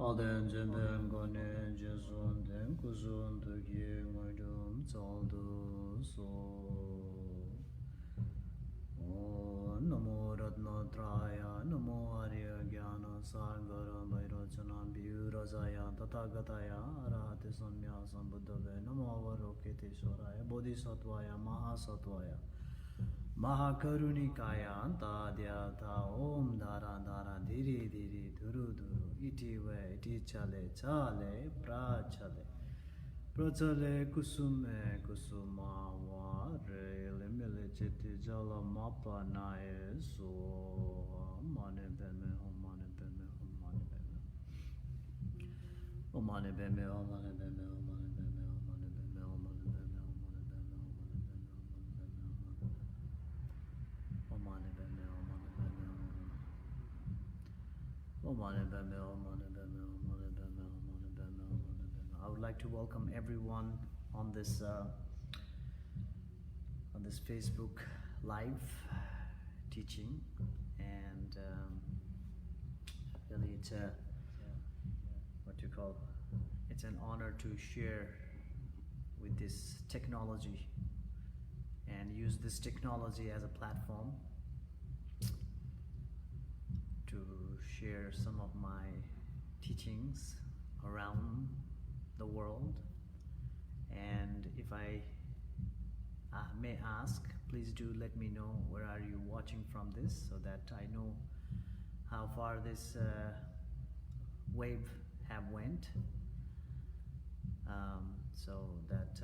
Aden jemben gone jesun den kusun tuki ngudum zaldu so. Namo Ratnatraya, Namo Arya Jnana Sagara Vairocana Vyurajaya Tathagataya Arahate Samya Sambuddhave Namo Varokiteshwaraya Bodhisattvaya Mahasattvaya Mahakarunikaya Antadyata Om Dhara Dhara Dhiri Dhiri Dhuru Dhuru Iti Ve Iti Chale Chale Prachale Prachale Kusume Kusuma Vare Limile Chiti Jala Mapa Nae So Mane Beme Omane Beme Omane Beme Omane Beme Omane Beme Omane Beme Omane Beme Omane Beme Omane Beme Omane Beme Omane Beme Omane Beme Omane Beme Omane Beme. I would like to welcome everyone on this Facebook live teaching, and really it's a it's an honor to share with this technology and use this technology as a platform to share some of my teachings around the world. And if I may ask, please do let me know where are you watching from this, so that I know how far this wave have went, so that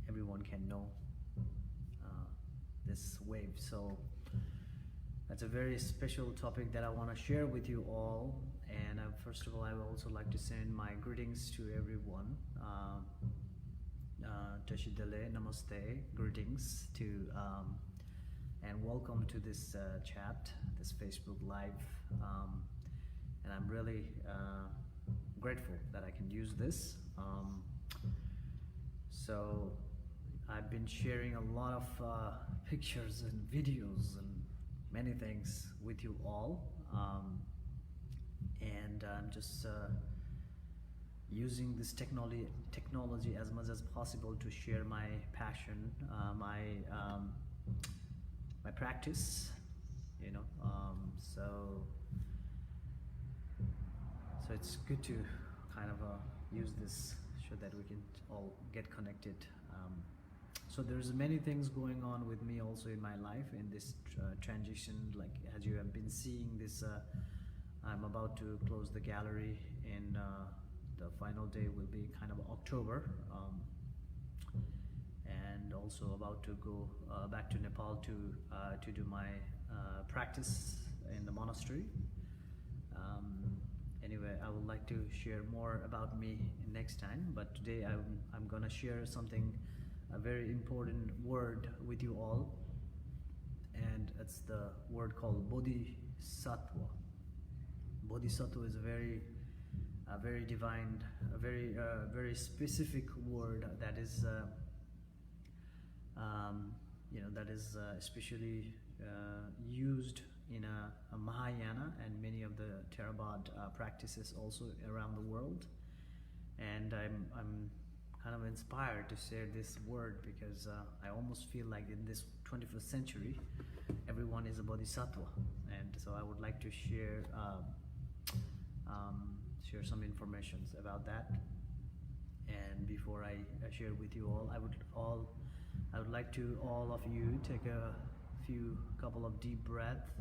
everyone can know this wave. So that's a very special topic that I want to share with you all. And first of all, I would also like to send my greetings to everyone. Tashidale, namaste, greetings to, and welcome to this chat, this Facebook Live. And I'm really grateful that I can use this. So I've been sharing a lot of pictures and videos and many things with you all. And I'm just using this technology as much as possible to share my passion, my practice, you know. So it's good to kind of use this so that we can all get connected. So there's many things going on with me also in my life in this transition. Like as you have been seeing this, I'm about to close the gallery, and the final day will be kind of October, and also about to go back to Nepal to do my practice in the monastery. Anyway, I would like to share more about me next time, but today I'm gonna share something, a very important word with you all, and it's the word called Bodhisattva. Bodhisattva is a very divine, a very specific word that is, you know, that is especially used in a Mahayana and many of the Theravada practices also around the world. And I'm kind of inspired to share this word because I almost feel like in this 21st century, everyone is a bodhisattva, and so I would like to share some information about that. And before I share with you all, I would like to all of you take a couple of deep breaths.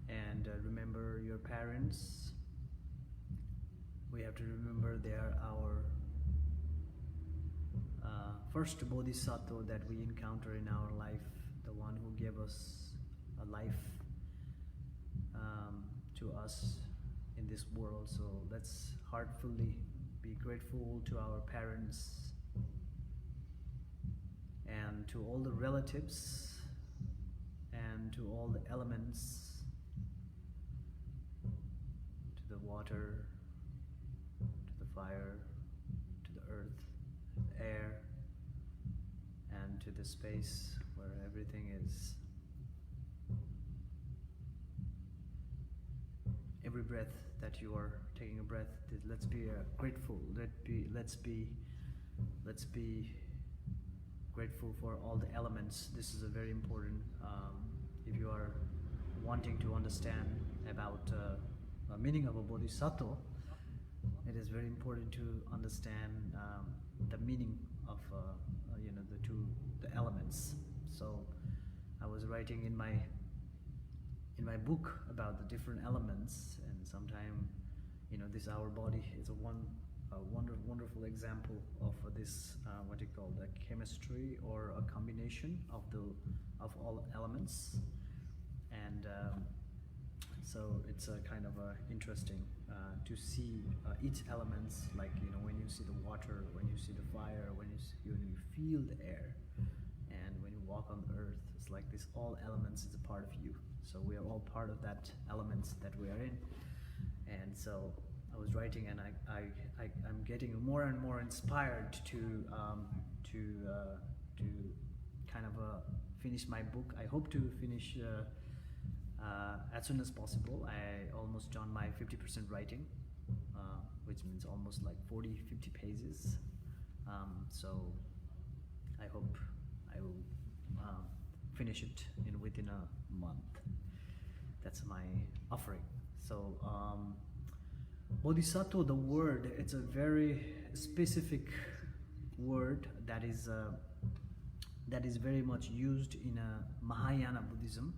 And remember your parents. We have to remember they are our first bodhisattva that we encounter in our life, the one who gave us a life to us in this world. So let's heartfully be grateful to our parents and to all the relatives and to all the elements, to the water, fire, to the earth, air, and to the space where everything is. Every breath that you are taking a breath, let's be grateful. Let's be grateful for all the elements. This is a very important. If you are wanting to understand about the meaning of a bodhisattva, it is very important to understand the meaning of the elements. So I was writing in my book about the different elements, and sometime this our body is a wonderful example of this what you call the chemistry, or a combination of all elements. And so it's a kind of interesting to see each elements, like when you see the water, when you see the fire, when you feel the air, and when you walk on the earth. It's like this, all elements is a part of you. So we are all part of that elements that we are in. And so I was writing, and I'm getting more and more inspired to kind of finish my book. I hope to finish as soon as possible. I almost done my 50% writing, which means almost like 40-50 pages. So I hope I will finish it within a month. That's my offering. So Bodhisattva, the word, it's a very specific word that is very much used in Mahayana Buddhism.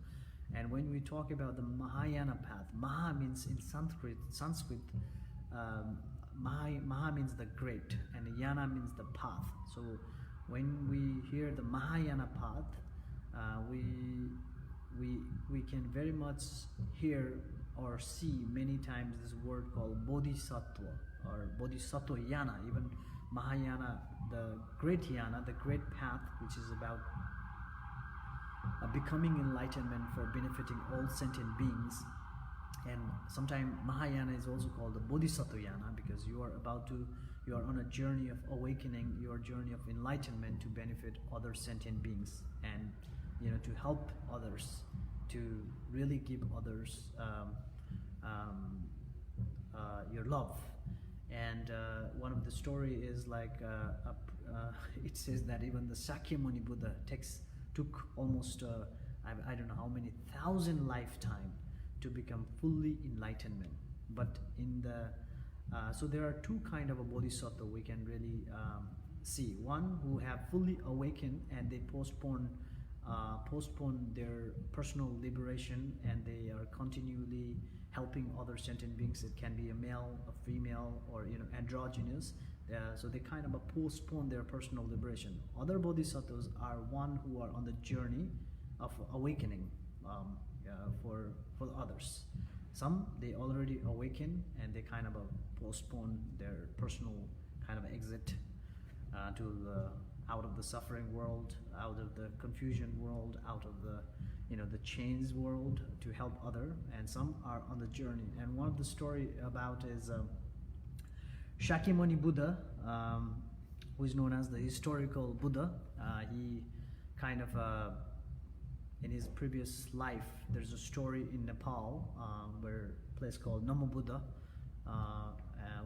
And when we talk about the Mahayana path, Maha means in Sanskrit, Maha means the great, and Yana means the path. So when we hear the Mahayana path, we can very much hear or see many times this word called Bodhisattva or Bodhisattva Yana, even Mahayana, the great Yana, the great path, which is about becoming enlightenment for benefiting all sentient beings. And sometimes Mahayana is also called the Bodhisattva Yana, because you are on a journey of awakening, your journey of enlightenment to benefit other sentient beings, and to help others, to really give others your love. And one of the story is like it says that even the Sakyamuni Buddha took almost I don't know how many thousand lifetime to become fully enlightenment. But in the so there are two kind of a bodhisattva we can really see. One who have fully awakened and they postpone their personal liberation, and they are continually helping other sentient beings. It can be a male, a female, or androgynous. So they kind of postpone their personal liberation. Other bodhisattvas are one who are on the journey of awakening for others. Some they already awaken, and they kind of postpone their personal kind of exit out of the suffering world, out of the confusion world, out of the the chains world, to help other. And some are on the journey. And one of the story about is Shakyamuni Buddha, who is known as the historical Buddha. He kind of in his previous life, there's a story in Nepal where a place called Namo Buddha,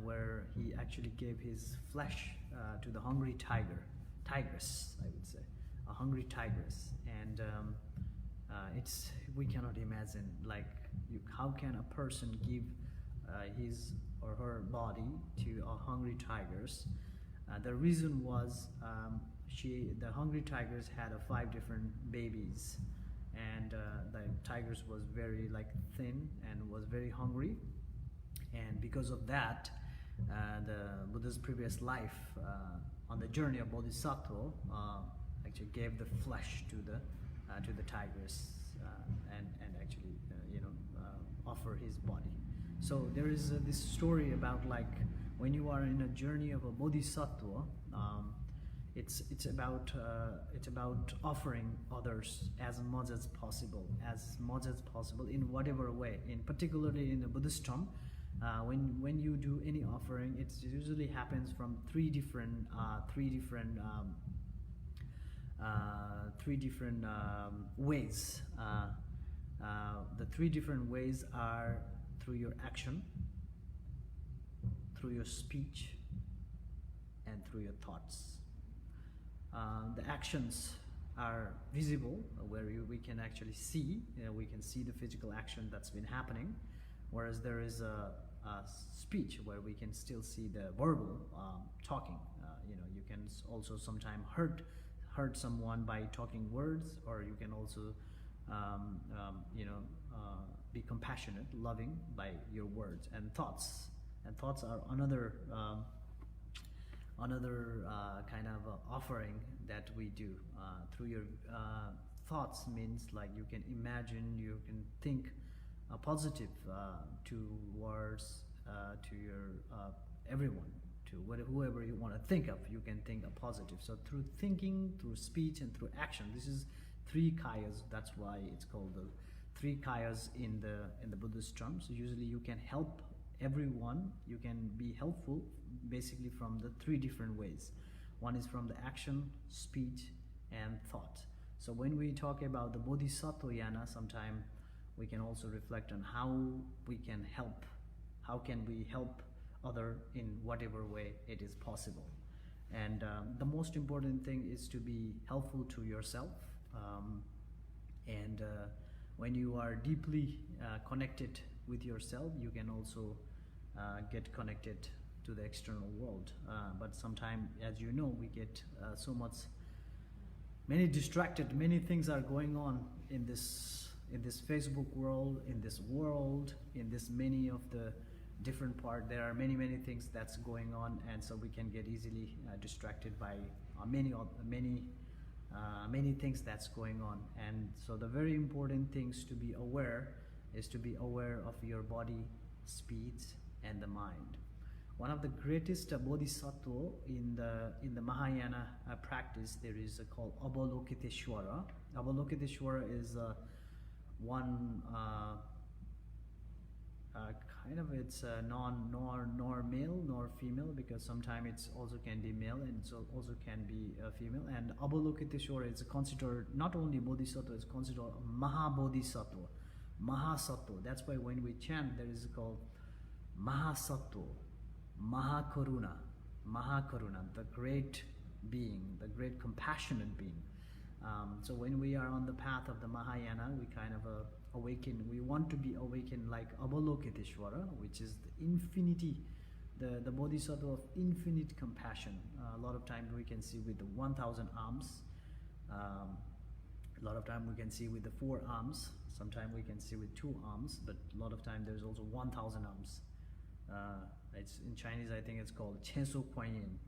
where he actually gave his flesh to the hungry tigress, I would say, a hungry tigress. And we cannot imagine, like, how can a person give his or her body to a hungry tigers? The reason was the hungry tigers had 5 different babies, and the tigers was very thin and was very hungry. And because of that, the Buddha's previous life on the journey of Bodhisattva actually gave the flesh to the tigers, and actually offer his body. So there is this story about when you are in a journey of a Bodhisattva, it's about offering others as much as possible in whatever way. Particularly in the Buddhism, when you do any offering, it usually happens from three different ways. The three different ways are through your action, through your speech, and through your thoughts. The actions are visible, where we can actually see, we can see the physical action that's been happening, whereas there is a speech where we can still see the verbal talking. You can also sometimes hurt someone by talking words, or you can also be compassionate, loving by your words. And thoughts are another kind of offering that we do. Through your thoughts means like you can imagine, you can think positive towards to your everyone, to whoever you want to think of, you can think a positive. So through thinking, through speech, and through action, this is three kayas. That's why it's called the three kayas in the Buddhist terms. So usually you can help everyone, you can be helpful basically from the three different ways. One is from the action, speech, and thought. So when we talk about the Bodhisattva yana, sometime we can also reflect on how we can help, how can we help other in whatever way it is possible. And the most important thing is to be helpful to yourself. When you are deeply connected with yourself, you can also get connected to the external world. But sometimes, as you know, we get many distracted, many things are going on in this Facebook world, in this world, in this many of the different part. There are many things that's going on, and so we can get easily distracted by many things that's going on. And so the very important things to be aware is to be aware of your body, speech, and the mind. One of the greatest bodhisattva in the Mahayana practice, there is called Avalokiteshvara. Avalokiteshvara is one kind of, it's nor male nor female, because sometimes it's also can be male and so also can be female. And Avalokiteshvara is considered not only bodhisattva, it's considered Mahabodhisattva, Mahasattva. That's why when we chant, there is called Mahasattva, Mahakaruna, the great being, the great compassionate being. So when we are on the path of the Mahayana, we kind of awaken. We want to be awakened like Avalokiteshvara, which is the infinity, the bodhisattva of infinite compassion. A lot of times we can see with the 1,000 arms. A lot of time we can see with the 4 arms. Sometimes we can see with 2 arms, but a lot of time there's also 1,000 arms. It's in Chinese, I think it's called Chenso Kuan Yin.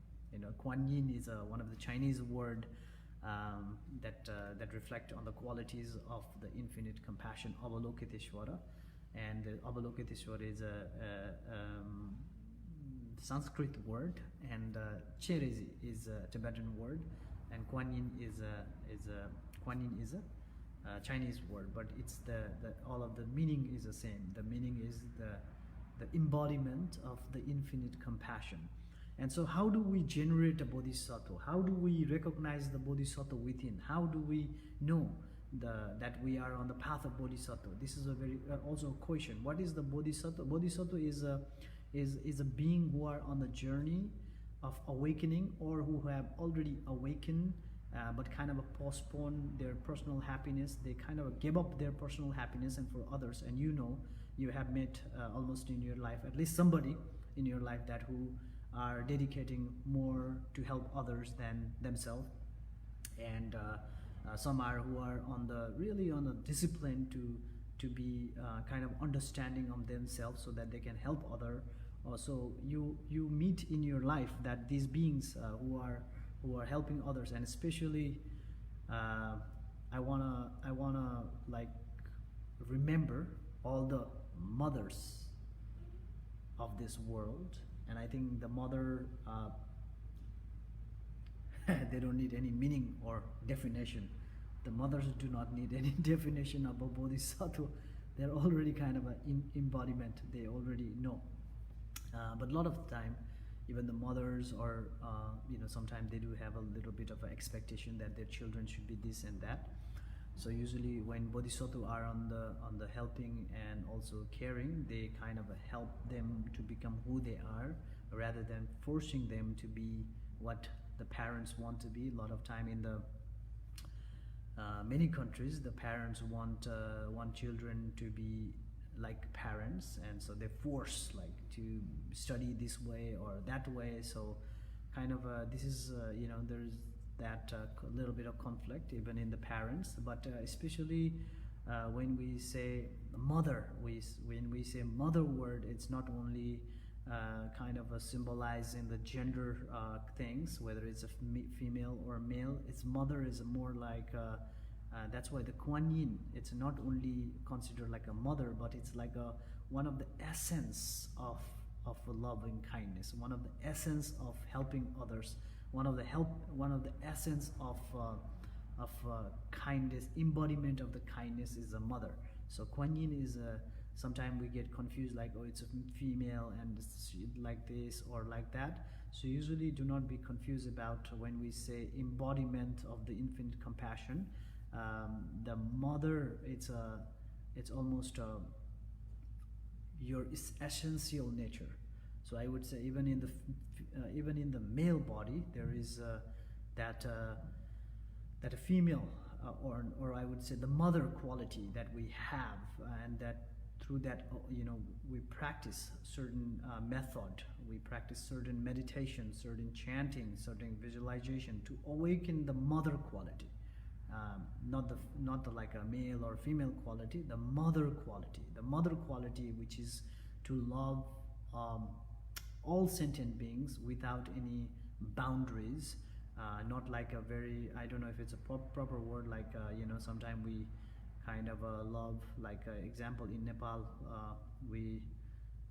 Kuan Yin is one of the Chinese word that reflect on the qualities of the infinite compassion, Avalokiteshvara. And Avalokiteshvara is a Sanskrit word, and Cher is a Tibetan word, and Kuan Yin is a Chinese word, but it's all of the meaning is the same. The meaning is the embodiment of the infinite compassion. And so how do we generate a bodhisattva? How do we recognize the bodhisattva within? How do we know that we are on the path of bodhisattva? This is a very also a question. What is the bodhisattva? Bodhisattva is a being who are on the journey of awakening, or who have already awakened but kind of postpone their personal happiness. They kind of give up their personal happiness and for others. And you have met almost in your life at least somebody in your life that who are dedicating more to help others than themselves, and some are who are on the discipline to be kind of understanding of themselves so that they can help other. So you meet in your life that these beings who are helping others, and especially I wanna like remember all the mothers of this world. And I think the mother, they don't need any meaning or definition. The mothers do not need any definition of a bodhisattva. They're already kind of an embodiment. They already know But a lot of the time, even the mothers, or sometimes they do have a little bit of an expectation that their children should be this and that. So usually when bodhisattva are on the helping and also caring, they kind of help them to become who they are, rather than forcing them to be what the parents want to be. A lot of time in the many countries, the parents want children to be like parents, and so they force like to study this way or that way. So kind of this is there's that little bit of conflict even in the parents. But especially when we say mother, when we say mother word, it's not only kind of a symbolizing the gender things, whether it's a female or male. It's mother is more like that's why the Kuan Yin, it's not only considered like a mother, but it's like one of the essence of loving kindness, one of the essence of helping others, one of the essence of kindness, embodiment of the kindness is a mother. So Kuan Yin is sometimes we get confused, like, oh, it's a female and it's like this or like that. So usually do not be confused about when we say embodiment of the infinite compassion. The mother, it's almost your essential nature. So I would say even in the male body there is that a female or I would say the mother quality that we have, and that through that we practice certain method, we practice certain meditation, certain chanting, certain visualization to awaken the mother quality. Not the like a male or female quality, the mother quality, which is to love all sentient beings without any boundaries, not like a very, I don't know if it's a proper word, like sometimes we kind of love, like example in Nepal, we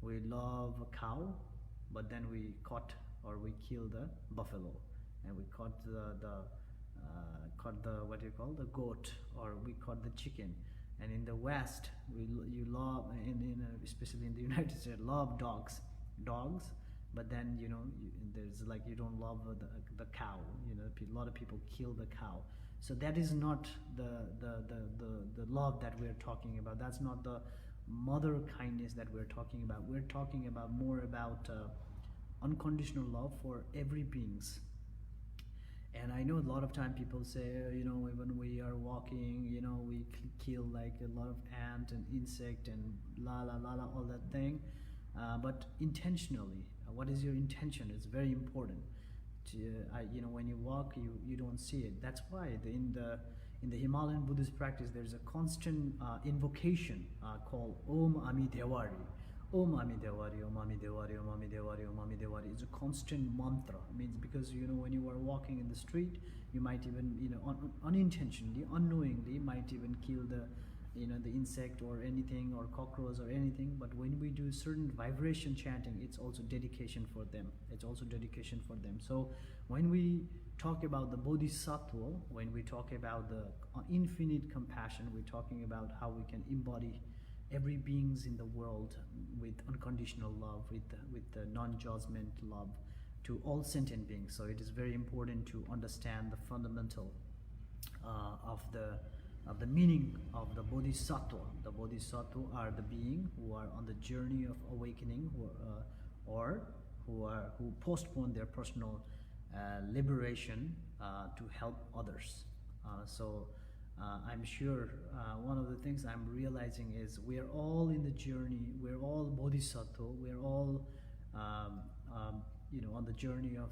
love a cow, but then we caught or we kill the buffalo, and we caught the what do you call, the goat, or we caught the chicken. And in the West, you love, especially in the United States, love dogs, but then there's like you don't love the cow. A lot of people kill the cow. So that is not the love that we're talking about. That's not the mother kindness that we're talking about. We're talking about more about unconditional love for every beings. And I know a lot of time people say, when we are walking, we kill like a lot of ant and insect and all that thing. But intentionally, what is your intention? It's very important. When you walk, you don't see it. That's why in the Himalayan Buddhist practice, there's a constant invocation called Om Ami Dewari. Om Ami Dewari, Om Ami Dewari, Om Ami Dewari, Om Ami Dewari. It's a constant mantra. It means because when you are walking in the street, you might even unintentionally, unknowingly, might even kill the insect or anything, or cockroach or anything. But when we do certain vibration chanting, it's also dedication for them. So when we talk about the Bodhisattva, when we talk about the infinite compassion, we're talking about how we can embody every beings in the world with unconditional love, with the non-judgment love to all sentient beings. So it is very important to understand the fundamental of the meaning of the Bodhisattva. The Bodhisattva are the being who are on the journey of awakening, who postpone their personal liberation to help others. I'm sure one of the things I'm realizing is we are all in the journey. We're all Bodhisattva. We're all on the journey of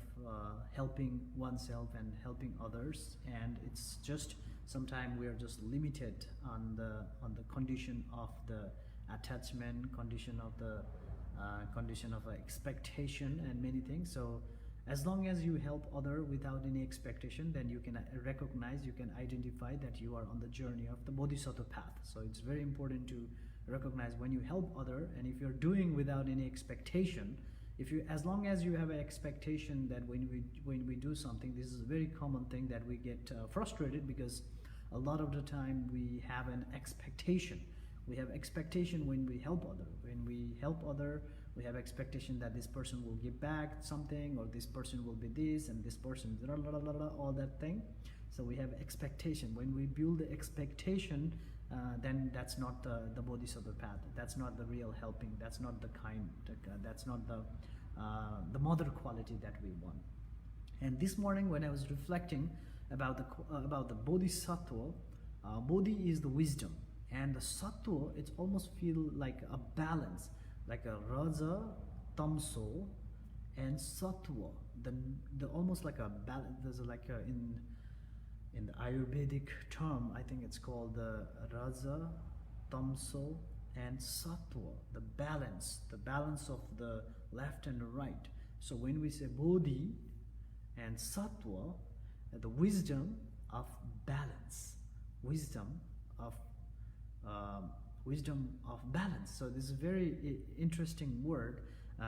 helping oneself and helping others. And it's just sometimes we are just limited on the condition of the attachment, condition of expectation, and many things. So as long as you help other without any expectation, then you can recognize, you can identify that you are on the journey of the Bodhisattva path. So it's very important to recognize when you help other, and if you're doing without any expectation, as long as you have an expectation that when we do something, this is a very common thing that we get frustrated, because a lot of the time we have an expectation. We have expectation when we help other. When we help other, We have expectation that this person will give back something, or this person will be this, and this person, all that thing. So we have expectation. When we build the expectation, then that's not the Bodhisattva path. That's not the real helping. That's not the kind. That's not the mother quality that we want. And this morning, when I was reflecting about the Bodhisattva, Bodhi is the wisdom, and the Sattva, it's almost feel like a balance, like a Raja, Tamso, and Sattva. The almost like a balance. There's like a, in the Ayurvedic term, I think it's called the Raja, Tamso, and Sattva. The balance of the left and the right. So when we say Bodhi and Sattva, the wisdom of balance, wisdom of balance. So this is a very interesting word.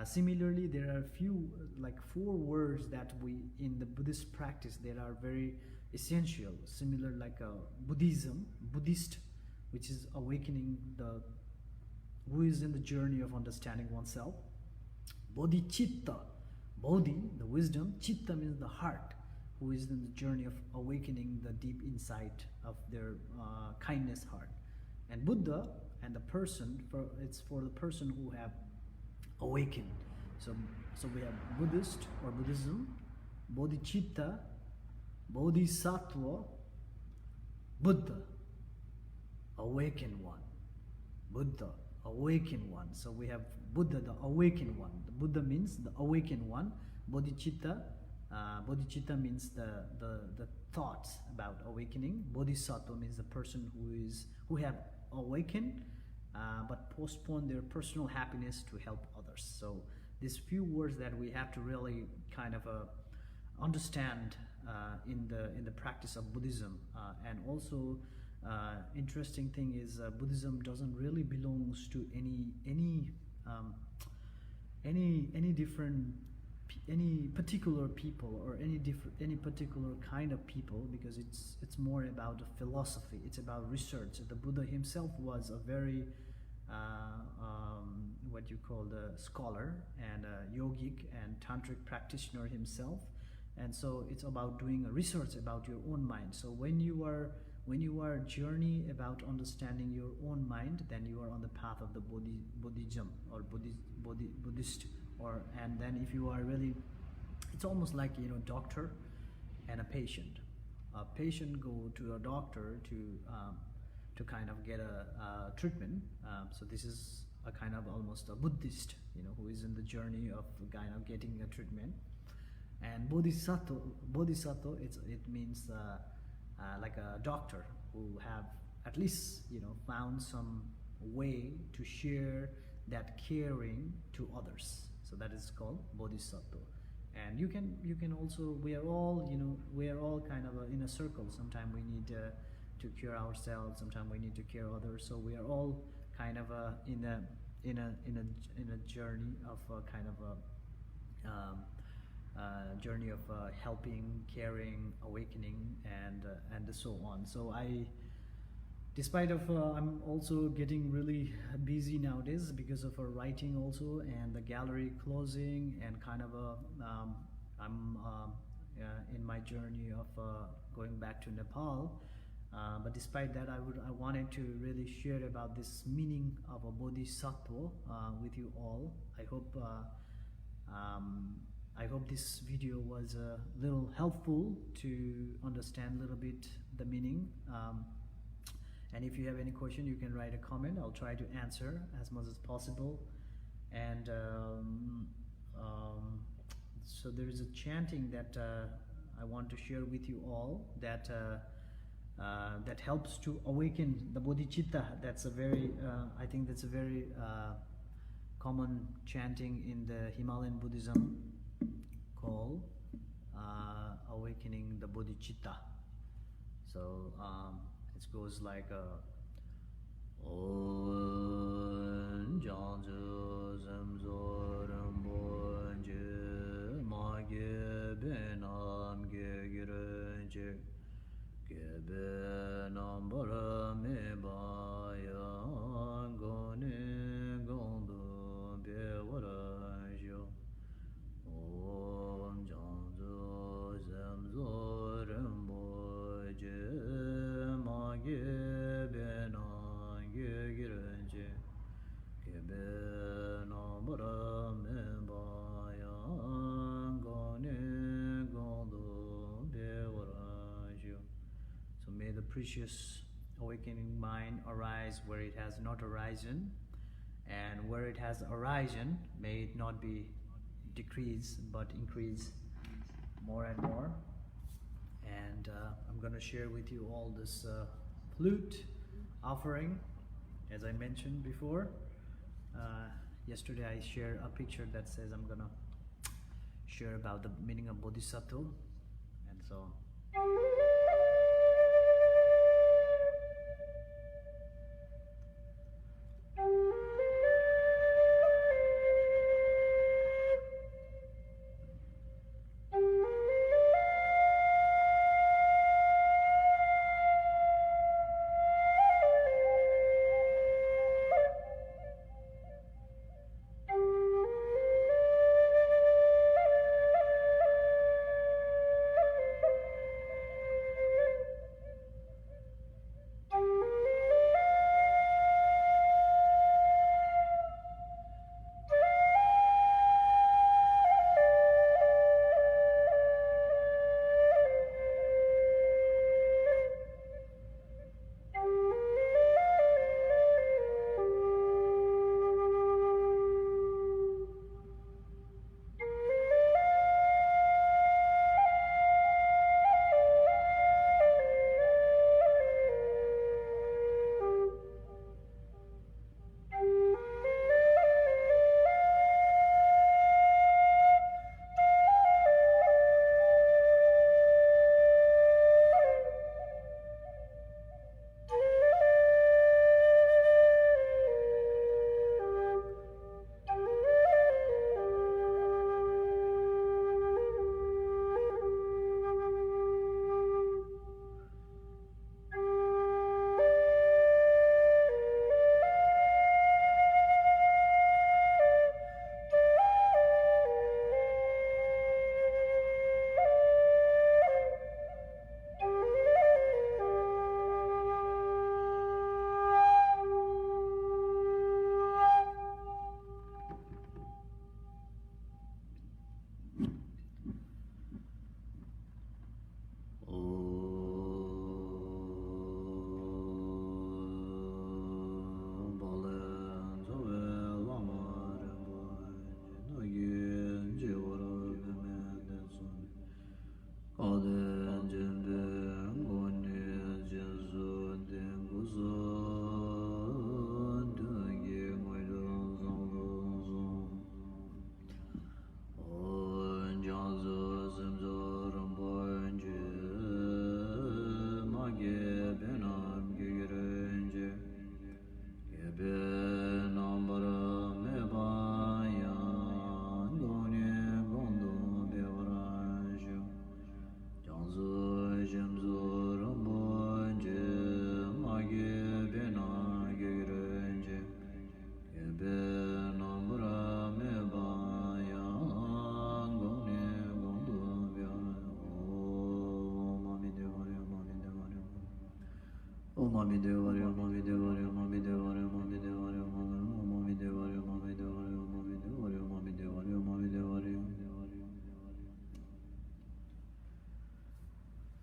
Similarly, there are a few, like 4 words that we in the Buddhist practice that are very essential. Similar like Buddhist, which is awakening who is in the journey of understanding oneself. Bodhicitta, Bodhi, the wisdom. Chitta means the heart, who is in the journey of awakening the deep insight of their kindness heart. And Buddha and the person, it's for the person who have awakened. So we have Buddhist or Buddhism, Bodhicitta, Bodhisattva, Buddha, awakened one. Buddha, awakened one. So we have Buddha, the awakened one. The Buddha means the awakened one. Bodhicitta, Bodhicitta means the thoughts about awakening. Bodhisattva means the person who have awakened, but postpone their personal happiness to help others. So these few words that we have to really kind of understand in the practice of Buddhism. And also interesting thing is Buddhism doesn't really belongs to any particular people or any particular kind of people, because it's more about a philosophy. It's about research. The Buddha himself was a very what you call the scholar and a yogic and tantric practitioner himself, and so it's about doing a research about your own mind. So when you are journey about understanding your own mind, then you are on the path of the Bodhism or Buddhist. And then if you are really, it's almost like, doctor and a patient. A patient go to a doctor to kind of get a treatment. So this is a kind of almost a Buddhist, who is in the journey of kind of getting a treatment. And Bodhisattva, it means like a doctor who have at least found some way to share that caring to others. So that is called Bodhisattva. And you can also, we are all kind of in a circle. Sometimes we need to cure ourselves. Sometimes we need to cure others. So we are all kind of in a journey of kind of a journey of helping, caring, awakening, and so on. So despite of I'm also getting really busy nowadays because of writing also, and the gallery closing, and kind of I'm in my journey of going back to Nepal. But despite that, I wanted to really share about this meaning of a Bodhisattva with you all. I hope this video was a little helpful to understand a little bit the meaning. And if you have any question, you can write a comment. I'll try to answer as much as possible. And so there is a chanting that I want to share with you all that that helps to awaken the bodhicitta. That's a very, I think that's a very common chanting in the Himalayan Buddhism called awakening the bodhicitta. So it goes like Om Janju Zamzo Rambonje Mage Benam Gegirenje Gebe Nambara Mebaya Gone Gondo Bewara precious awakening mind arise where it has not arisen, and where it has arisen, may it not be decrease but increase more and more. And I'm going to share with you all this flute offering. As I mentioned before, yesterday I shared a picture that says I'm going to share about the meaning of Bodhisattva, and so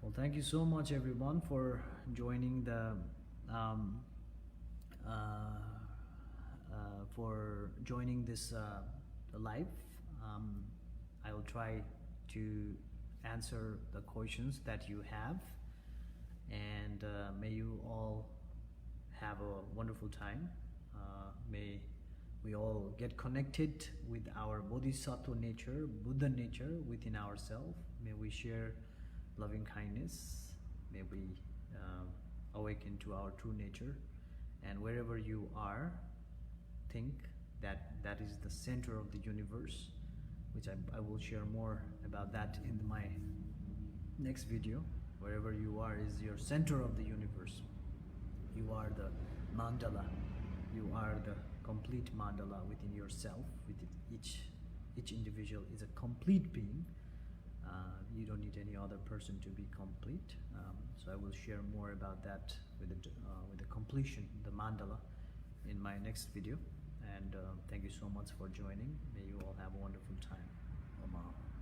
well, thank you so much everyone for joining the this live. I will try to answer the questions that you have, and may you all have a wonderful time. May we all get connected with our Bodhisattva nature, Buddha nature within ourselves. May we share loving kindness. May we awaken to our true nature. And wherever you are, think that that is the center of the universe, which I will share more about that in my next video. Wherever you are is your center of the universe. You are the mandala. You are the complete mandala within yourself. Within each individual is a complete being. You don't need any other person to be complete. So I will share more about that with the completion, the mandala, in my next video. And thank you so much for joining. May you all have a wonderful time. Om.